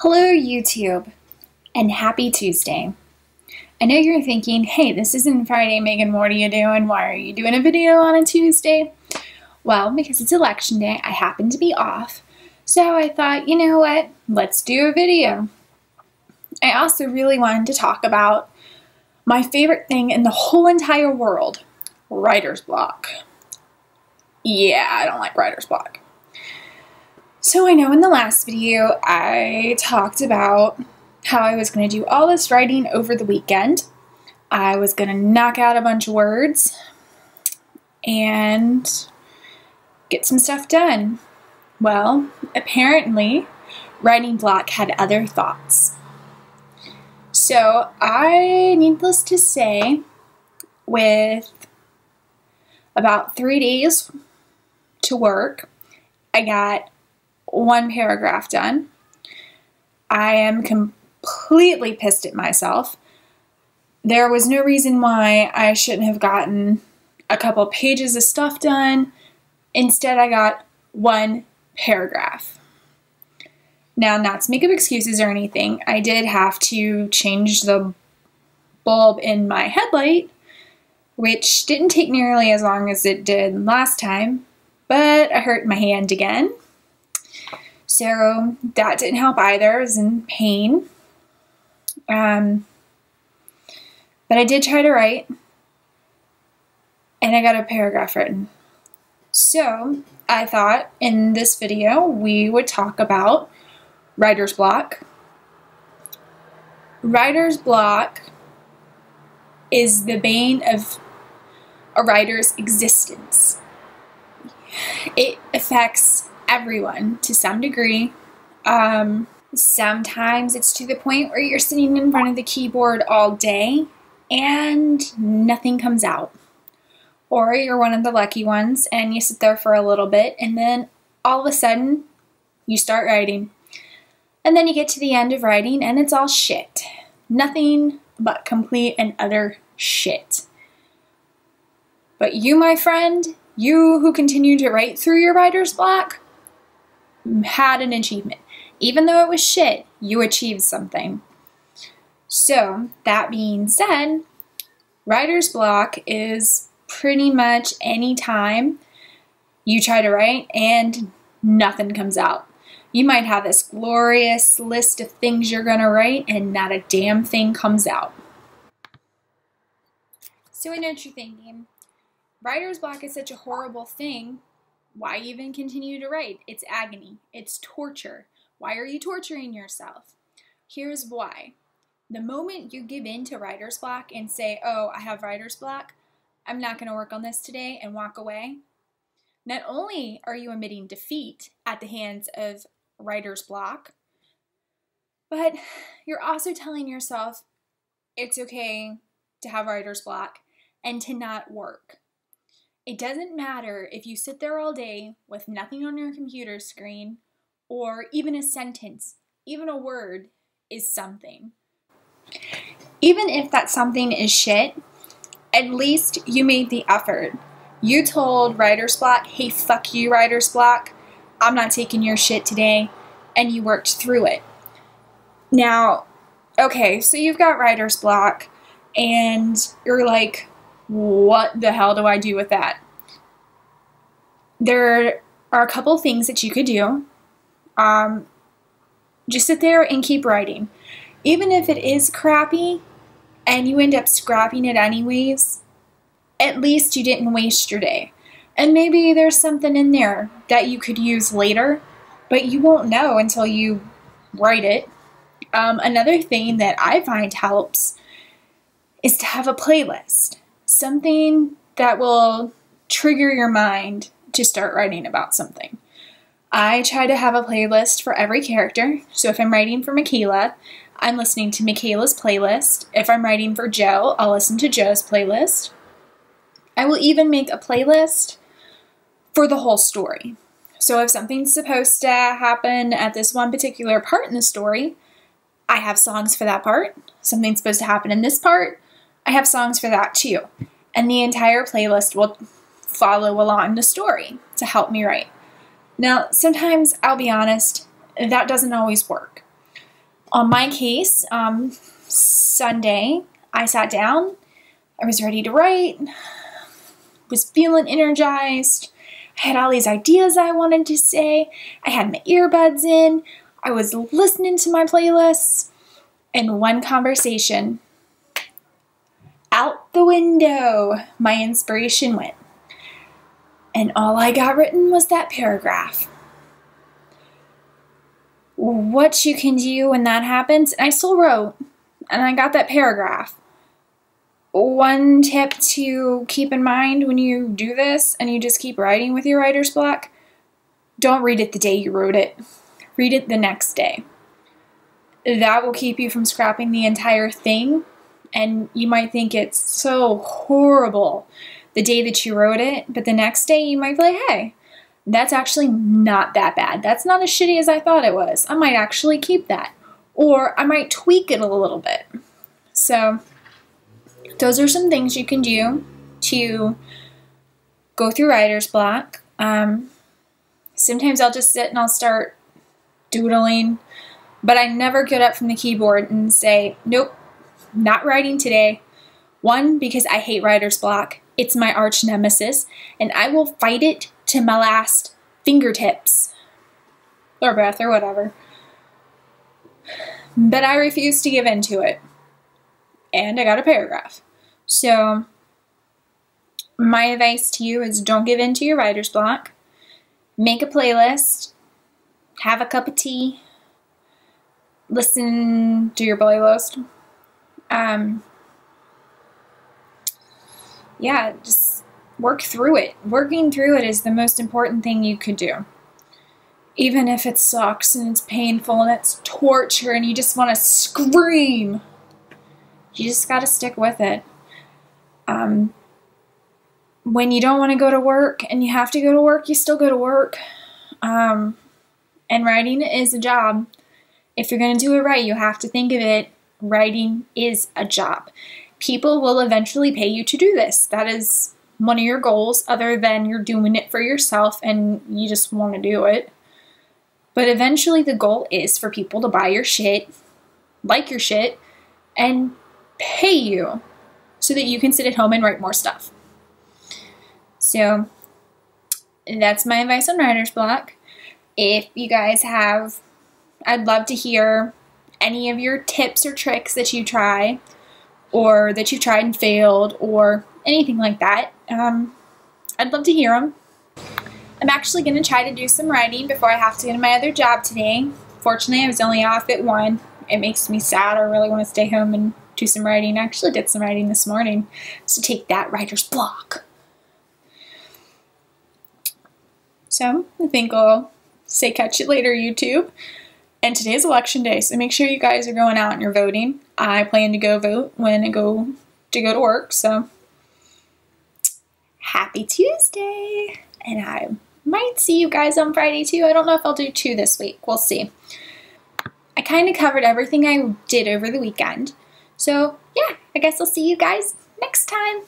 Hello YouTube, and happy Tuesday. I know you're thinking, hey, this isn't Friday, Megan, what are you doing? Why are you doing a video on a Tuesday? Well, because it's election day, I happen to be off, so I thought, you know what, let's do a video. I also really wanted to talk about my favorite thing in the whole entire world, writer's block. Yeah, I don't like writer's block. So I know in the last video I talked about how I was going to do all this writing over the weekend. I was going to knock out a bunch of words and get some stuff done. Well, apparently writing block had other thoughts. So needless to say, with about 3 days to work, I got one paragraph done. I am completely pissed at myself. There was no reason why I shouldn't have gotten a couple pages of stuff done. Instead, I got one paragraph. Now, not to make up excuses or anything, I did have to change the bulb in my headlight, which didn't take nearly as long as it did last time, but I hurt my hand again. So that didn't help either. I was in pain. But I did try to write, and I got a paragraph written. So I thought in this video we would talk about writer's block. Writer's block is the bane of a writer's existence. It affects everyone to some degree. Sometimes it's to the point where you're sitting in front of the keyboard all day and nothing comes out. Or you're one of the lucky ones and you sit there for a little bit and then all of a sudden you start writing. And then you get to the end of writing and it's all shit. Nothing but complete and utter shit. But you, my friend, you who continue to write through your writer's block, had an achievement. Even though it was shit, you achieved something. So, that being said, writer's block is pretty much any time you try to write and nothing comes out. You might have this glorious list of things you're gonna write and not a damn thing comes out. So I know what you're thinking. Writer's block is such a horrible thing. Why even continue to write? It's agony. It's torture. Why are you torturing yourself? Here's why. The moment you give in to writer's block and say, oh, I have writer's block, I'm not going to work on this today, and walk away, not only are you admitting defeat at the hands of writer's block, but you're also telling yourself it's okay to have writer's block and to not work. It doesn't matter if you sit there all day with nothing on your computer screen, or even a sentence, even a word is something. Even if that something is shit, at least you made the effort. You told writer's block, hey, fuck you, writer's block, I'm not taking your shit today, and you worked through it. Now, okay, so you've got writer's block, and you're like, what the hell do I do with that? There are a couple things that you could do. Just sit there and keep writing. Even if it is crappy and you end up scrapping it anyways, at least you didn't waste your day. And maybe there's something in there that you could use later, but you won't know until you write it. Another thing that I find helps is to have a playlist. Something that will trigger your mind to start writing about something. I try to have a playlist for every character. So if I'm writing for Michaela, I'm listening to Michaela's playlist. If I'm writing for Joe, I'll listen to Joe's playlist. I will even make a playlist for the whole story. So if something's supposed to happen at this one particular part in the story, I have songs for that part. Something's supposed to happen in this part, I have songs for that too. And the entire playlist will follow along the story to help me write. Now, sometimes, I'll be honest, that doesn't always work. On my case, Sunday, I sat down, I was ready to write, was feeling energized, I had all these ideas I wanted to say, I had my earbuds in, I was listening to my playlists, and one conversation, out the window, my inspiration went. And all I got written was that paragraph. What you can do when that happens, and I still wrote, and I got that paragraph. One tip to keep in mind when you do this and you just keep writing with your writer's block, don't read it the day you wrote it. Read it the next day. That will keep you from scrapping the entire thing, and you might think it's so horrible the day that you wrote it, but the next day you might be like, hey, that's actually not that bad. That's not as shitty as I thought it was. I might actually keep that. Or I might tweak it a little bit. So those are some things you can do to go through writer's block. Sometimes I'll just sit and I'll start doodling, but I never get up from the keyboard and say, nope, not writing today. One, because I hate writer's block. It's my arch nemesis, and I will fight it to my last fingertips or breath or whatever. But I refuse to give in to it. And I got a paragraph. So my advice to you is don't give in to your writer's block. Make a playlist. Have a cup of tea. Listen to your playlist. Yeah, just work through it. Working through it is the most important thing you could do. Even if it sucks and it's painful and it's torture and you just want to scream, you just got to stick with it. When you don't want to go to work and you have to go to work, you still go to work. And writing is a job. If you're going to do it right, you have to think of it. Writing is a job. People will eventually pay you to do this. That is one of your goals, other than you're doing it for yourself and you just want to do it. But eventually the goal is for people to buy your shit, like your shit, and pay you so that you can sit at home and write more stuff. So that's my advice on writer's block. If you guys have, I'd love to hear any of your tips or tricks that you try, or that you tried and failed, or anything like that. I'd love to hear them. I'm actually going to try to do some writing before I have to go to my other job today. Fortunately, I was only off at 1. It makes me sad. I really want to stay home and do some writing. I actually did some writing this morning, so take that, writer's block. So I think I'll say catch you later, YouTube. And today's election day, so make sure you guys are going out and you're voting. I plan to go vote when I go to work, so happy Tuesday. And I might see you guys on Friday too. I don't know if I'll do 2 this week. We'll see. I kind of covered everything I did over the weekend. So yeah, I guess I'll see you guys next time.